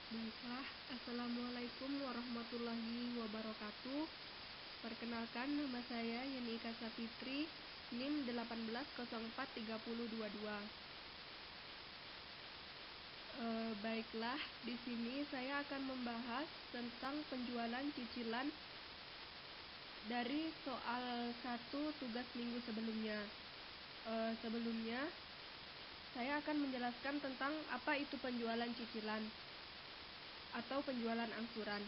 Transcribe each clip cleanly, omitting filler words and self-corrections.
Baiklah, Assalamualaikum warahmatullahi wabarakatuh. Perkenalkan, nama saya Yeni Ika Sapitri, NIM 18043022. Baiklah, di sini saya akan membahas tentang penjualan cicilan dari soal 1 tugas minggu sebelumnya. Sebelumnya, saya akan menjelaskan tentang apa itu penjualan cicilan atau penjualan angsuran.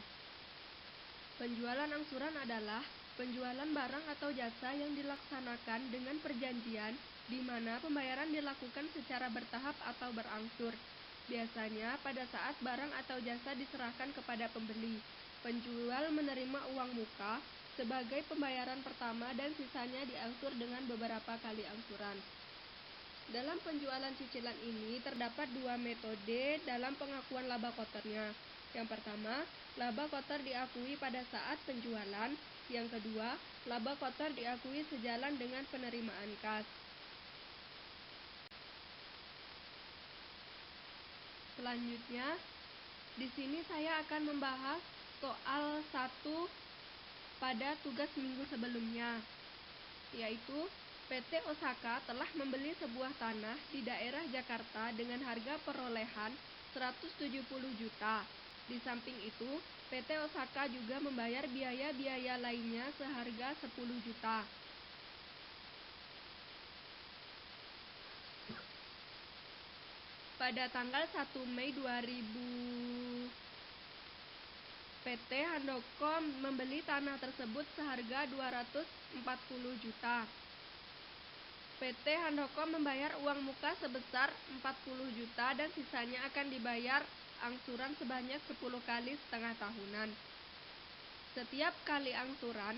Penjualan angsuran adalah penjualan barang atau jasa yang dilaksanakan dengan perjanjian di mana pembayaran dilakukan secara bertahap atau berangsur. Biasanya pada saat barang atau jasa diserahkan kepada pembeli, penjual menerima uang muka sebagai pembayaran pertama dan sisanya diangsur dengan beberapa kali angsuran. Dalam penjualan cicilan ini terdapat dua metode dalam pengakuan laba kotornya. Yang pertama, laba kotor diakui pada saat penjualan. Yang kedua, laba kotor diakui sejalan dengan penerimaan kas. Selanjutnya, di sini saya akan membahas soal 1 pada tugas minggu sebelumnya, yaitu PT Osaka telah membeli sebuah tanah di daerah Jakarta dengan harga perolehan 170 juta. Di samping itu, PT Osaka juga membayar biaya-biaya lainnya seharga 10 juta. Pada tanggal 1 Mei 2000, PT Handoko membeli tanah tersebut seharga 240 juta. PT Handoko membayar uang muka sebesar 40 juta dan sisanya akan dibayar angsuran sebanyak 10 kali setengah tahunan. Setiap kali angsuran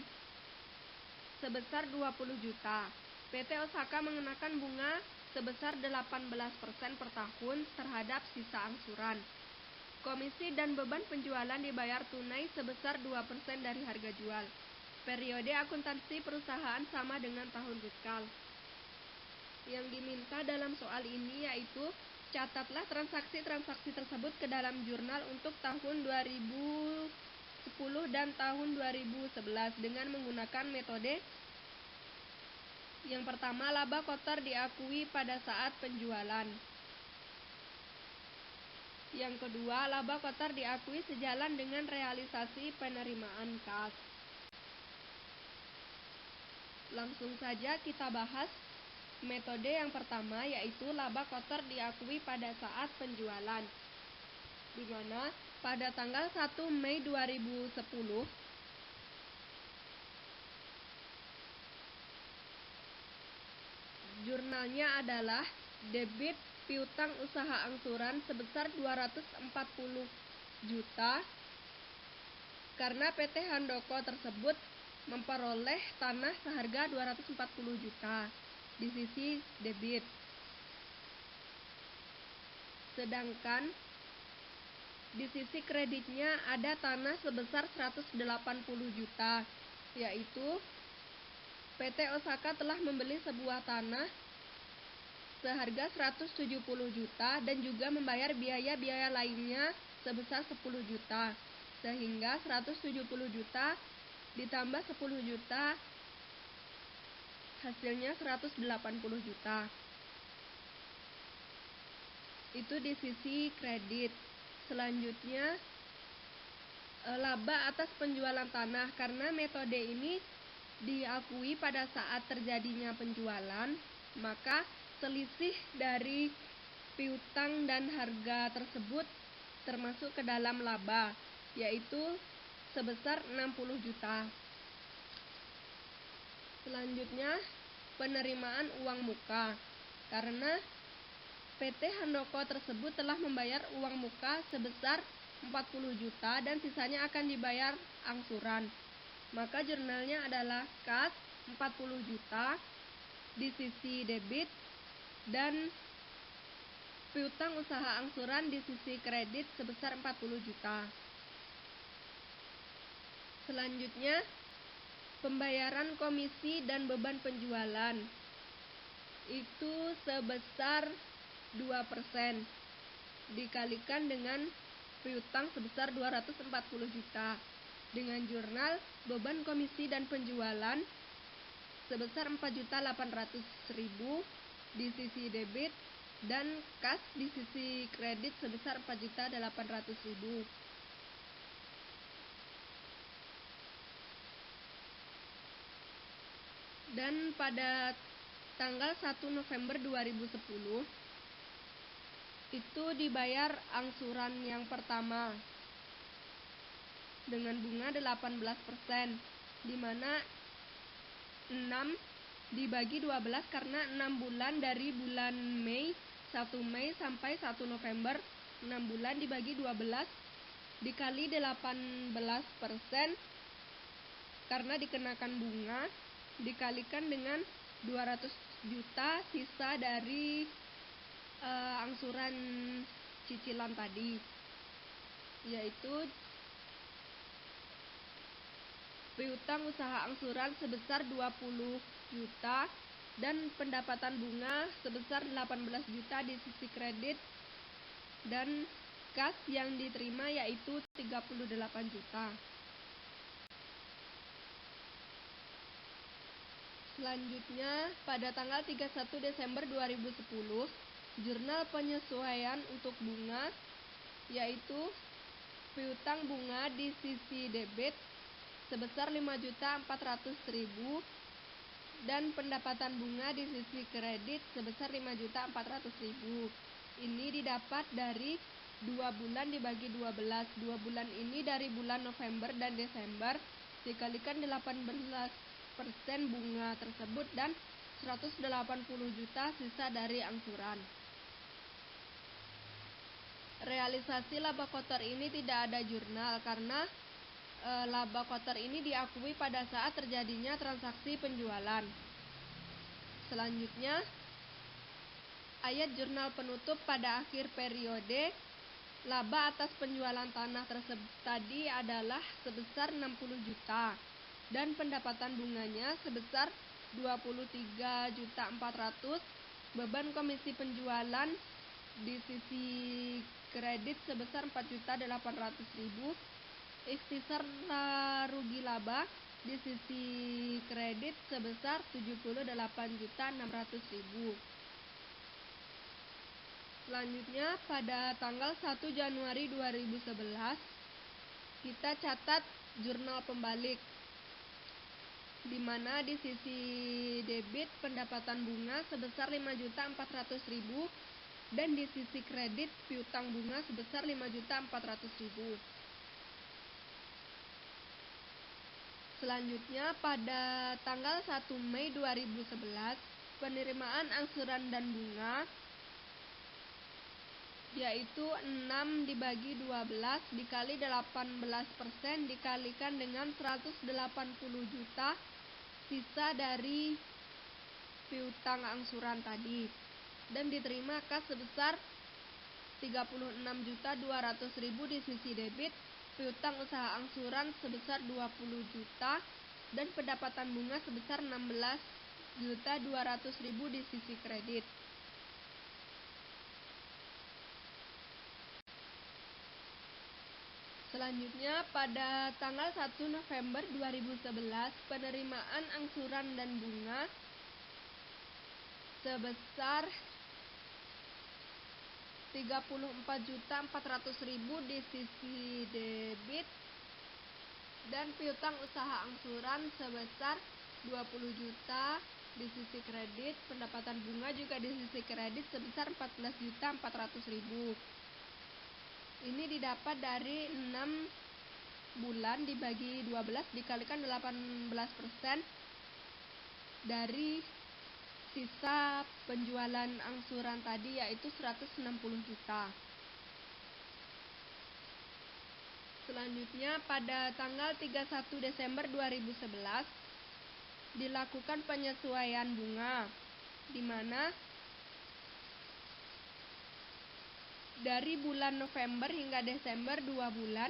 sebesar 20 juta. PT Osaka mengenakan bunga sebesar 18% per tahun terhadap sisa angsuran. Komisi dan beban penjualan dibayar tunai sebesar 2% dari harga jual. Periode akuntansi perusahaan sama dengan tahun fiskal. Yang diminta dalam soal ini yaitu catatlah transaksi-transaksi tersebut ke dalam jurnal untuk tahun 2010 dan tahun 2011 dengan menggunakan metode yang pertama, laba kotor diakui pada saat penjualan. Yang kedua, laba kotor diakui sejalan dengan realisasi penerimaan kas. Langsung saja kita bahas metode yang pertama, yaitu laba kotor diakui pada saat penjualan, di mana pada tanggal 1 Mei 2010 jurnalnya adalah debit piutang usaha angsuran sebesar 240 juta karena PT Handoko tersebut memperoleh tanah seharga 240 juta di sisi debit. Sedangkan di sisi kreditnya ada tanah sebesar 180 juta, yaitu PT Osaka telah membeli sebuah tanah seharga 170 juta dan juga membayar biaya-biaya lainnya sebesar 10 juta. Sehingga 170 juta ditambah 10 juta hasilnya 180 juta. Itu di sisi kredit. Selanjutnya, laba atas penjualan tanah. Karena metode ini diakui pada saat terjadinya penjualan, maka selisih dari piutang dan harga tersebut termasuk ke dalam laba, yaitu sebesar 60 juta. Selanjutnya, penerimaan uang muka. Karena PT Handoko tersebut telah membayar uang muka sebesar 40 juta dan sisanya akan dibayar angsuran. Maka jurnalnya adalah kas 40 juta di sisi debit dan piutang usaha angsuran di sisi kredit sebesar 40 juta. Selanjutnya, pembayaran komisi dan beban penjualan itu sebesar 2% dikalikan dengan piutang sebesar 240 juta. Dengan jurnal beban komisi dan penjualan sebesar 4.800.000 di sisi debit dan kas di sisi kredit sebesar 4.800.000. Dan pada tanggal 1 November 2010 itu dibayar angsuran yang pertama dengan bunga 18%, di mana 6 dibagi 12 karena 6 bulan dari bulan Mei, 1 Mei sampai 1 November, 6 bulan dibagi 12 dikali 18% karena dikenakan bunga, dikalikan dengan 200 juta sisa dari angsuran cicilan tadi, yaitu piutang usaha angsuran sebesar 20 juta dan pendapatan bunga sebesar 18 juta di sisi kredit dan kas yang diterima yaitu 38 juta. Selanjutnya, pada tanggal 31 Desember 2010, jurnal penyesuaian untuk bunga yaitu piutang bunga di sisi debit sebesar 5.400.000 dan pendapatan bunga di sisi kredit sebesar 5.400.000. Ini didapat dari 2 bulan dibagi 12. 2 bulan ini dari bulan November dan Desember dikalikan 18% bunga tersebut dan 180 juta sisa dari angsuran. Realisasi laba kotor ini tidak ada jurnal karena laba kotor ini diakui pada saat terjadinya transaksi penjualan. Selanjutnya, ayat jurnal penutup pada akhir periode laba atas penjualan tanah tersebut tadi adalah sebesar 60 juta dan pendapatan bunganya sebesar 23.400.000, beban komisi penjualan di sisi kredit sebesar 4.800.000, ikhtisar rugi laba di sisi kredit sebesar 78.600.000. Selanjutnya, pada tanggal 1 Januari 2011 kita catat jurnal pembalik, di mana di sisi debit pendapatan bunga sebesar 5.400.000 dan di sisi kredit piutang bunga sebesar 5.400.000. Selanjutnya, pada tanggal 1 Mei 2011 penerimaan angsuran dan bunga yaitu 6 dibagi 12 dikali 18% dikalikan dengan 180 juta sisa dari piutang angsuran tadi dan diterima kas sebesar 36.200.000 di sisi debit, piutang usaha angsuran sebesar 20 juta dan pendapatan bunga sebesar 16.200.000 di sisi kredit. Selanjutnya, pada tanggal 1 November 2011, penerimaan angsuran dan bunga sebesar 34.400.000 di sisi debit dan piutang usaha angsuran sebesar 20 juta di sisi kredit, pendapatan bunga juga di sisi kredit sebesar 14.400.000. Ini didapat dari 6 bulan dibagi 12 dikalikan 18% dari sisa penjualan angsuran tadi yaitu 160 juta. Selanjutnya, pada tanggal 31 Desember 2011 dilakukan penyesuaian bunga, di mana dari bulan November hingga Desember 2 bulan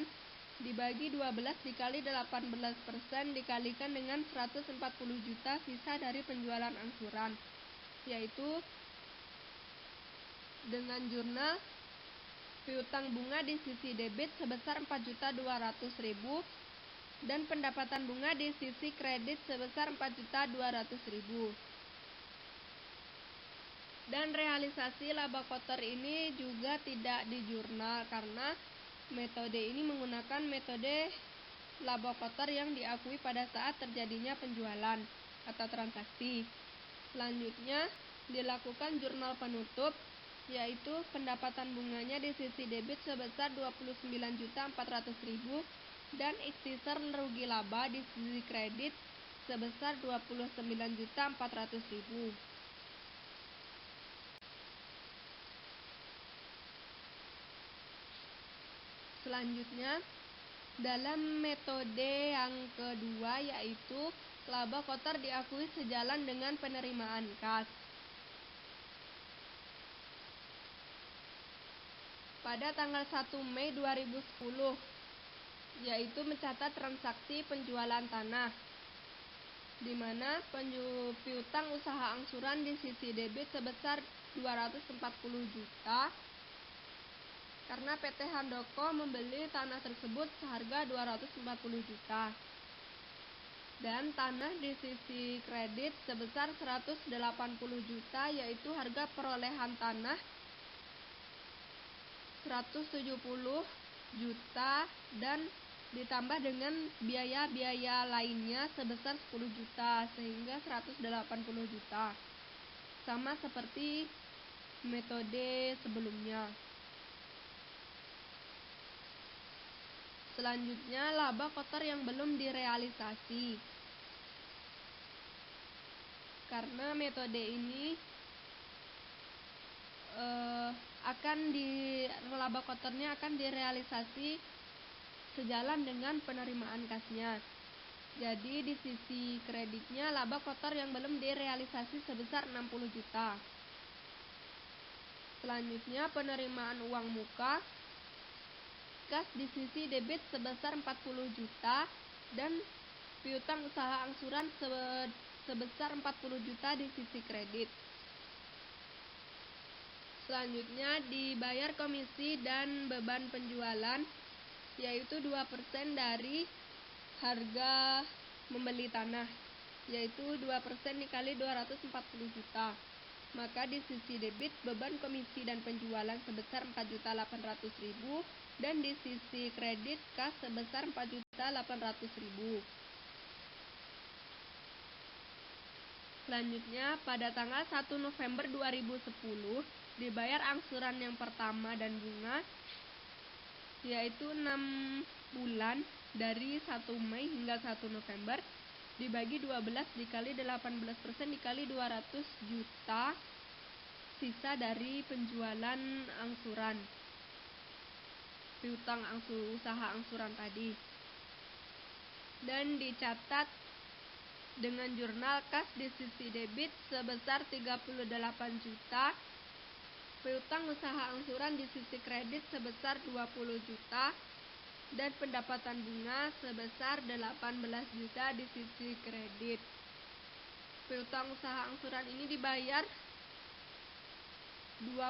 dibagi 12 dikali 18% dikalikan dengan 140 juta sisa dari penjualan angsuran, yaitu dengan jurnal piutang bunga di sisi debit sebesar 4.200.000 dan pendapatan bunga di sisi kredit sebesar 4.200.000. Dan realisasi laba kotor ini juga tidak di jurnal karena metode ini menggunakan metode laba kotor yang diakui pada saat terjadinya penjualan atau transaksi. Selanjutnya dilakukan jurnal penutup, yaitu pendapatan bunganya di sisi debit sebesar 29.400.000 dan ikhtisar rugi laba di sisi kredit sebesar 29.400.000. Selanjutnya, dalam metode yang kedua yaitu laba kotor diakui sejalan dengan penerimaan kas. Pada tanggal 1 Mei 2010, yaitu mencatat transaksi penjualan tanah, di mana piutang usaha angsuran di sisi debit sebesar 240 juta, karena PT Handoko membeli tanah tersebut seharga 240 juta. Dan tanah di sisi kredit sebesar 180 juta, yaitu harga perolehan tanah 170 juta dan ditambah dengan biaya-biaya lainnya sebesar 10 juta sehingga 180 juta. Sama seperti metode sebelumnya. Selanjutnya, laba kotor yang belum direalisasi. Karena metode ini laba kotornya akan direalisasi sejalan dengan penerimaan kasnya. Jadi di sisi kreditnya laba kotor yang belum direalisasi sebesar 60 juta. Selanjutnya, penerimaan uang muka. Kas di sisi debit sebesar 40 juta dan piutang usaha angsuran sebesar 40 juta di sisi kredit. Selanjutnya, dibayar komisi dan beban penjualan, yaitu 2% dari harga membeli tanah, yaitu 2% dikali 240 juta. Maka di sisi debit beban komisi dan penjualan sebesar 4.800.000 dan di sisi kredit kas sebesar 4.800.000. Selanjutnya, pada tanggal 1 November 2010 dibayar angsuran yang pertama dan bunga, yaitu 6 bulan dari 1 Mei hingga 1 November dibagi 12 dikali 18% dikali 200 juta sisa dari penjualan angsuran piutang usaha angsuran tadi, dan dicatat dengan jurnal kas di sisi debit sebesar 38 juta, piutang usaha angsuran di sisi kredit sebesar 20 juta, dan pendapatan bunga sebesar 18 juta di sisi kredit. Piutang usaha angsuran ini dibayar 20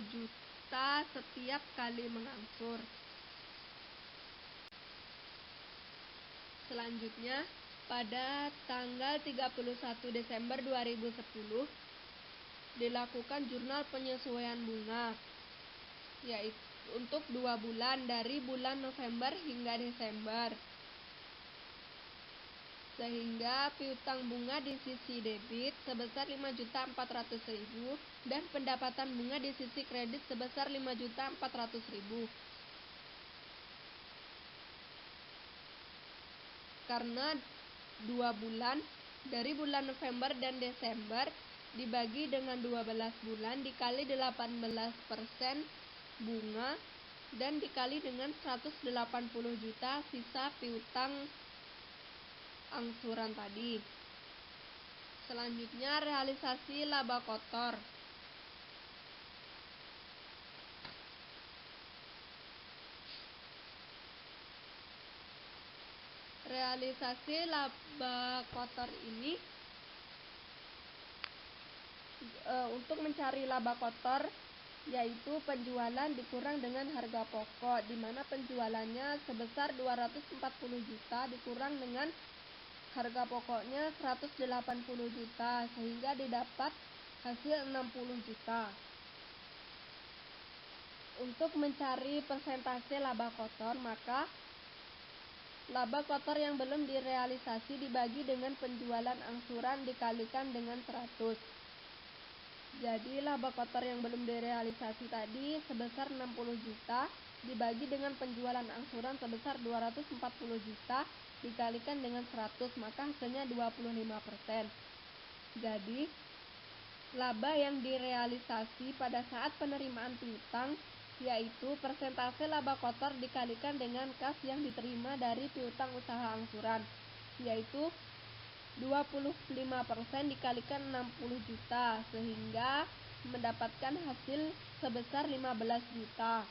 juta setiap kali mengangsur. Selanjutnya, pada tanggal 31 Desember 2010 dilakukan jurnal penyesuaian bunga, yaitu untuk 2 bulan dari bulan November hingga Desember, sehingga piutang bunga di sisi debit sebesar 5.400.000 dan pendapatan bunga di sisi kredit sebesar 5.400.000. Karena 2 bulan dari bulan November dan Desember dibagi dengan 12 bulan dikali 18% bunga dan dikali dengan 180 juta sisa piutang angsuran tadi. Selanjutnya, realisasi laba kotor. Realisasi laba kotor ini untuk mencari laba kotor yaitu penjualan dikurang dengan harga pokok, di mana penjualannya sebesar 240 juta dikurang dengan harga pokoknya 180 juta, sehingga didapat hasil 60 juta. Untuk mencari persentase laba kotor, maka laba kotor yang belum direalisasi dibagi dengan penjualan angsuran dikalikan dengan 100. Jadi laba kotor yang belum direalisasi tadi sebesar 60 juta dibagi dengan penjualan angsuran sebesar 240 juta dikalikan dengan 100, maka hasilnya 25%. Jadi laba yang direalisasi pada saat penerimaan piutang yaitu persentase laba kotor dikalikan dengan kas yang diterima dari piutang usaha angsuran, yaitu 25% dikalikan 60 juta, sehingga mendapatkan hasil sebesar 15 juta.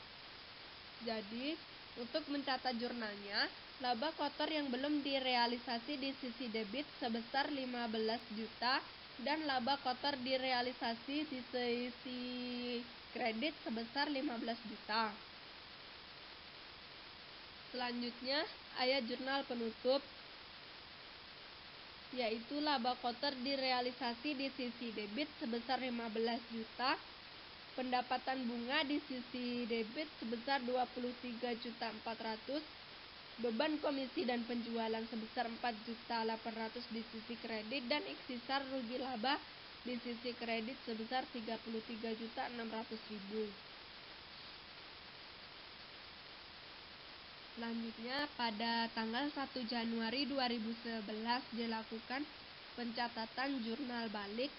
Jadi, untuk mencatat jurnalnya, laba kotor yang belum direalisasi di sisi debit sebesar 15 juta dan laba kotor direalisasi di sisi kredit sebesar 15 juta. Selanjutnya, ayat jurnal penutup, yaitu laba kotor direalisasi di sisi debit sebesar 15 juta, pendapatan bunga di sisi debit sebesar 23.400.000, beban komisi dan penjualan sebesar 4.800.000 di sisi kredit, dan ikhtisar rugi laba di sisi kredit sebesar 33.600.000. Selanjutnya, pada tanggal 1 Januari 2011 dilakukan pencatatan jurnal balik,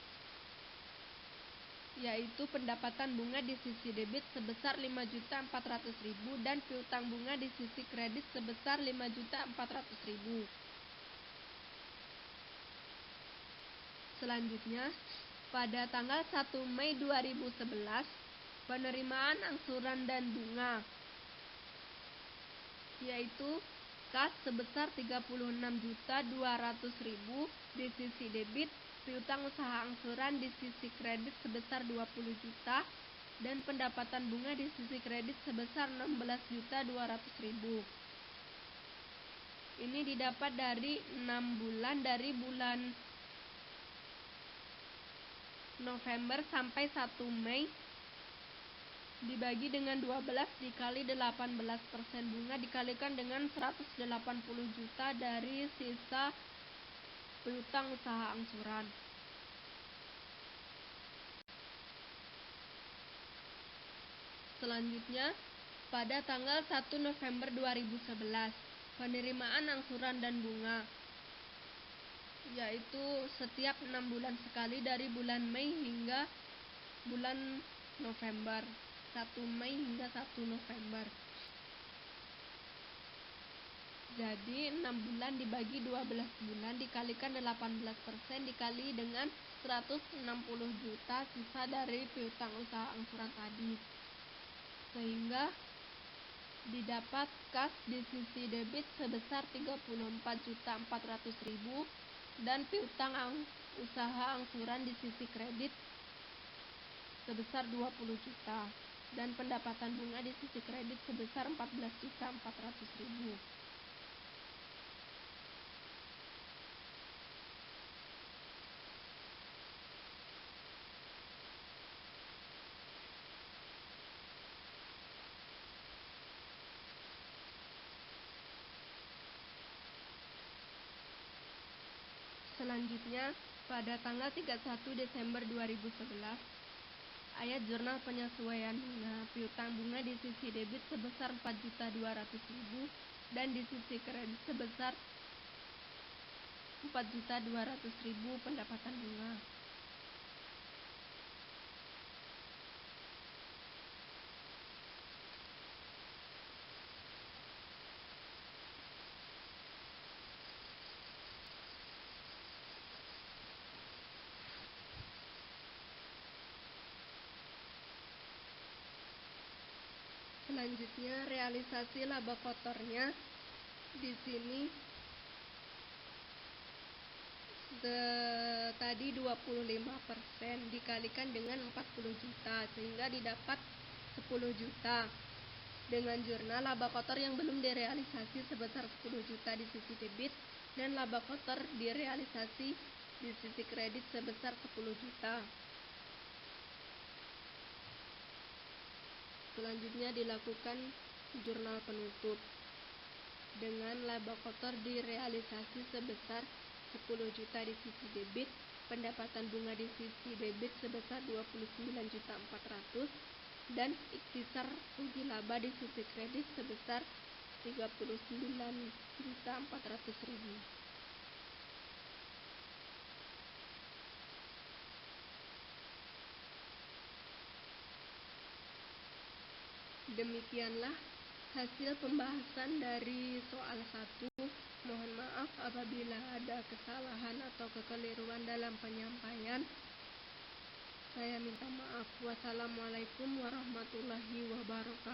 yaitu pendapatan bunga di sisi debit sebesar 5.400.000 dan piutang bunga di sisi kredit sebesar 5.400.000. Selanjutnya, pada tanggal 1 Mei 2011, penerimaan angsuran dan bunga, yaitu kas sebesar 36.200.000 di sisi debit, piutang usaha angsuran di sisi kredit sebesar 20 juta, dan pendapatan bunga di sisi kredit sebesar 16.200.000. Ini didapat dari 6 bulan, dari bulan November sampai 1 Mei, dibagi dengan 12 dikali 18% bunga dikalikan dengan 180 juta dari sisa piutang usaha angsuran. Selanjutnya, pada tanggal 1 November 2011, penerimaan angsuran dan bunga, yaitu setiap 6 bulan sekali dari bulan Mei hingga bulan November, 1 Mei hingga 1 November. Jadi 6 bulan dibagi 12 bulan dikalikan 18% dikali dengan 160 juta sisa dari piutang usaha angsuran tadi, sehingga didapat kas di sisi debit sebesar 34.400.000 dan piutang usaha angsuran di sisi kredit sebesar 20 juta dan pendapatan bunga di sisi kredit sebesar 14.400.000. Selanjutnya, pada tanggal 31 Desember 2011, ayat jurnal penyesuaian bunga, piutang bunga di sisi debit sebesar 4.200.000 dan di sisi kredit sebesar 4.200.000 pendapatan bunga. Selanjutnya, realisasi laba kotornya di sini tadi 25% dikalikan dengan 40 juta, sehingga didapat 10 juta. Dengan jurnal laba kotor yang belum direalisasi sebesar 10 juta di sisi debit dan laba kotor direalisasi di sisi kredit sebesar 10 juta. Selanjutnya dilakukan jurnal penutup. Dengan laba kotor direalisasi sebesar 10 juta di sisi debit, pendapatan bunga di sisi debit sebesar 29.400.000 dan ikhtisar rugi laba di sisi kredit sebesar 39.400.000. Demikianlah hasil pembahasan dari soal 1. Mohon maaf apabila ada kesalahan atau kekeliruan dalam penyampaian. Saya minta maaf. Wassalamualaikum warahmatullahi wabarakatuh.